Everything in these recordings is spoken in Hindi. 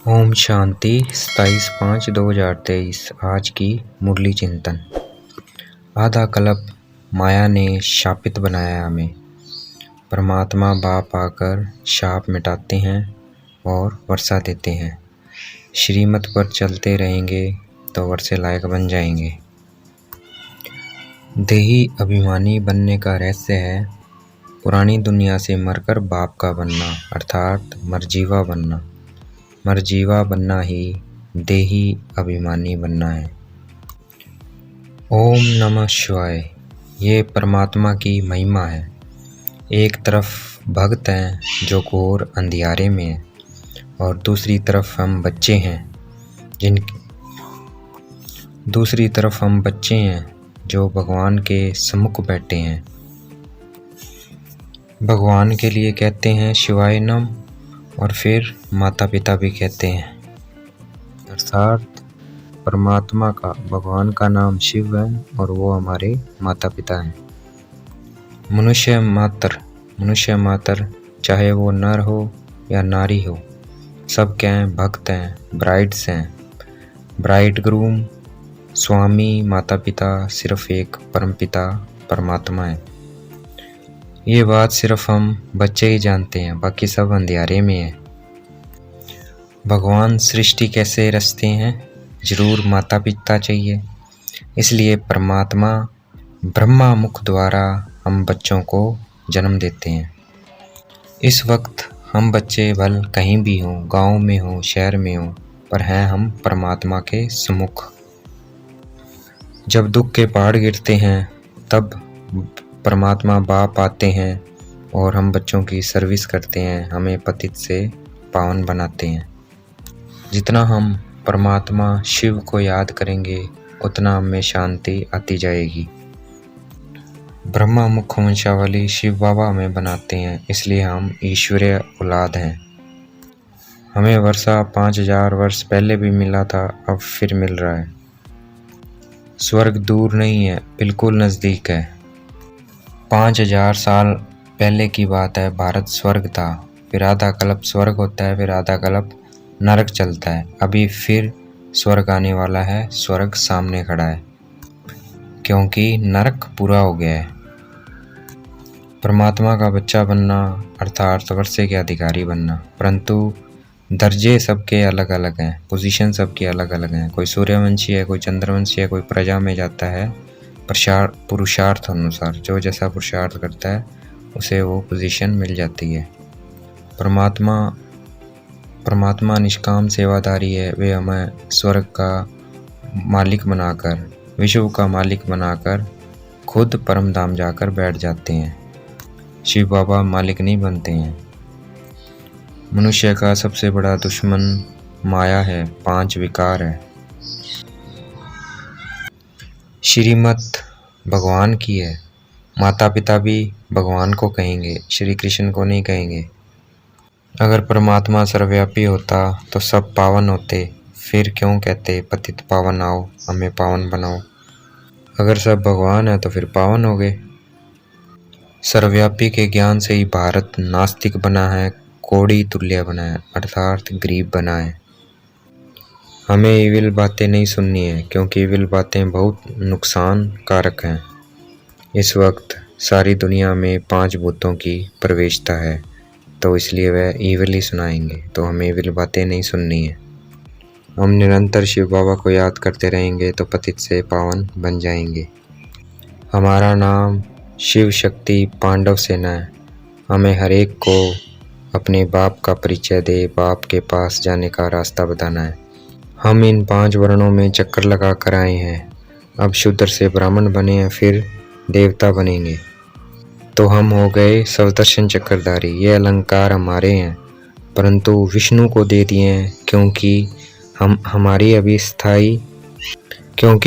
ओम शांति 27/5/2023। आज की मुरली चिंतन। आधा कल्प माया ने शापित बनाया हमें। परमात्मा बाप आकर शाप मिटाते हैं और वर्षा देते हैं। श्रीमत पर चलते रहेंगे तो वर्षे लायक बन जाएंगे। देही अभिमानी बनने का रहस्य है पुरानी दुनिया से मरकर बाप का बनना, अर्थात मरजीवा बनना। मरजीवा बनना ही देही अभिमानी बनना है। ओम नमः शिवाय। ये परमात्मा की महिमा है। एक तरफ भक्त हैं जो घोर अंधियारे में हैं और दूसरी तरफ हम बच्चे हैं जो भगवान के सम्मुख बैठे हैं। भगवान के लिए कहते हैं शिवाय नम और फिर माता पिता भी कहते हैं। अर्थात परमात्मा का, भगवान का नाम शिव है और वो हमारे माता पिता हैं। मनुष्य मात्र चाहे वो नर हो या नारी हो, सब क्या हैं? भक्त हैं, ब्राइड्स हैं। ब्राइड ग्रूम, स्वामी, माता पिता सिर्फ एक परमपिता परमात्मा है। ये बात सिर्फ हम बच्चे ही जानते हैं, बाकी सब अंधियारे में है। भगवान सृष्टि कैसे रचते हैं? जरूर माता पिता चाहिए। इसलिए परमात्मा ब्रह्मा मुख द्वारा हम बच्चों को जन्म देते हैं। इस वक्त हम बच्चे भल कहीं भी हों, गांव में हों, शहर में हों, पर हैं हम परमात्मा के सम्मुख। जब दुख के पहाड़ गिरते हैं तब परमात्मा बाप आते हैं और हम बच्चों की सर्विस करते हैं, हमें पतित से पावन बनाते हैं। जितना हम परमात्मा शिव को याद करेंगे उतना हमें शांति आती जाएगी। ब्रह्मा मुख वंशावली शिव बाबा हमें बनाते हैं, इसलिए हम ईश्वरीय औलाद हैं। हमें वर्षा 5000 वर्ष पहले भी मिला था, अब फिर मिल रहा है। स्वर्ग दूर नहीं है, बिल्कुल नज़दीक है। 5000 साल पहले की बात है, भारत स्वर्ग था, फिर आधा कल्प स्वर्ग होता है, फिर आधा कल्प नरक चलता है। अभी फिर स्वर्ग आने वाला है, स्वर्ग सामने खड़ा है, क्योंकि नरक पूरा हो गया है। परमात्मा का बच्चा बनना अर्थात वर्षे के अधिकारी बनना, परंतु दर्जे सबके अलग अलग हैं, पोजीशन सबके अलग अलग हैं। कोई सूर्यवंशी है, कोई चंद्रवंशी है, कोई प्रजा में जाता है। पुरुषार्थ अनुसार जो जैसा पुरुषार्थ करता है उसे वो पोजीशन मिल जाती है। परमात्मा निष्काम सेवादारी है। वे हमें स्वर्ग का मालिक बनाकर, विश्व का मालिक बनाकर खुद परम धाम जाकर बैठ जाते हैं। शिव बाबा मालिक नहीं बनते हैं। मनुष्य का सबसे बड़ा दुश्मन माया है, 5 विकार है। श्रीमत भगवान की है। माता पिता भी भगवान को कहेंगे, श्री कृष्ण को नहीं कहेंगे। अगर परमात्मा सर्वव्यापी होता तो सब पावन होते, फिर क्यों कहते पतित पावन आओ, हमें पावन बनाओ। अगर सब भगवान है तो फिर पावन हो गए। सर्वव्यापी के ज्ञान से ही भारत नास्तिक बना है, कोड़ी तुल्य बना है, अर्थात गरीब बना है। हमें इविल बातें नहीं सुननी है, क्योंकि इविल बातें बहुत नुकसान कारक हैं। इस वक्त सारी दुनिया में 5 भूतों की प्रवेशता है, तो इसलिए वह इविल ही सुनाएंगे, तो हमें इविल बातें नहीं सुननी है। हम निरंतर शिव बाबा को याद करते रहेंगे तो पतित से पावन बन जाएंगे। हमारा नाम शिव शक्ति पांडव सेना है। हमें हर एक को अपने बाप का परिचय दे, बाप के पास जाने का रास्ता बताना है। हम इन 5 वर्णों में चक्कर लगा कर आए हैं। अब शूद्र से ब्राह्मण बने हैं, फिर देवता बनेंगे, तो हम हो गए सवदर्शन चक्रधारी। ये अलंकार हमारे हैं, परंतु विष्णु को दे दिए हैं, क्योंकि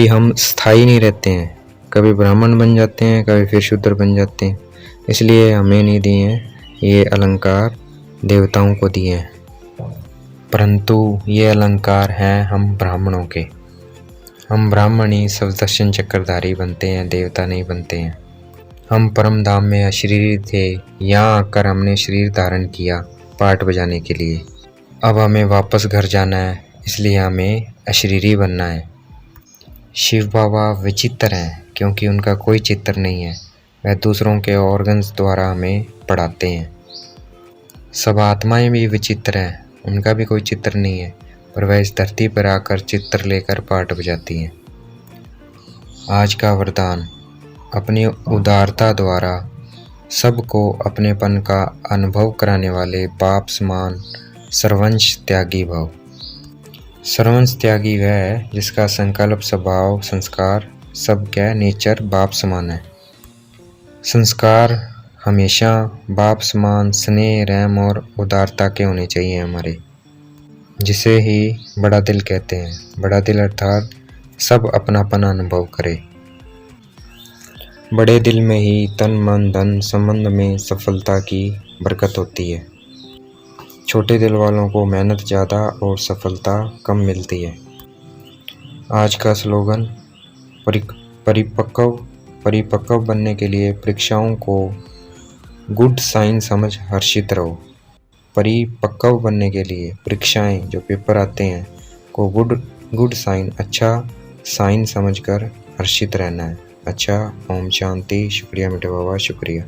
हम स्थायी नहीं रहते हैं। कभी ब्राह्मण बन जाते हैं, कभी फिर शूद्र बन जाते हैं। इसलिए हमें नहीं दिए हैं, ये अलंकार देवताओं को दिए हैं। परंतु ये अलंकार हैं हम ब्राह्मणों के। हम ब्राह्मण ही सवदर्शन चक्रधारी बनते हैं, देवता नहीं बनते हैं। हम परम धाम में अशरीरी थे, यहाँ आकर हमने शरीर धारण किया पाठ बजाने के लिए। अब हमें वापस घर जाना है, इसलिए हमें अशरीरी बनना है। शिव बाबा विचित्र हैं क्योंकि उनका कोई चित्र नहीं है। वह दूसरों के ऑर्गन्स द्वारा हमें पढ़ाते हैं। सब आत्माएं भी विचित्र हैं, उनका भी कोई चित्र नहीं है, पर वह इस धरती पर आकर चित्र लेकर पाठ बजाती हैं। आज का वरदान, अपनी उदारता द्वारा सबको अपनेपन का अनुभव कराने वाले बाप समान सर्वंश त्यागी भव। सर्वंश त्यागी वह है जिसका संकल्प, स्वभाव, संस्कार सब क्या नेचर बाप समान है। संस्कार हमेशा बाप समान स्नेह, रहम और उदारता के होने चाहिए हमारे, जिसे ही बड़ा दिल कहते हैं। बड़ा दिल अर्थात सब अपनापन अनुभव करे। बड़े दिल में ही तन मन धन संबंध में सफलता की बरकत होती है। छोटे दिल वालों को मेहनत ज़्यादा और सफलता कम मिलती है। आज का स्लोगन, परिपक्व बनने के लिए परीक्षाओं को गुड साइन समझ हर्षित रहो। परिपक्व बनने के लिए परीक्षाएं जो पेपर आते हैं को गुड साइन, अच्छा साइन समझकर हर्षित रहना है। अच्छा, ओम शांति। शुक्रिया मीठे बाबा, शुक्रिया।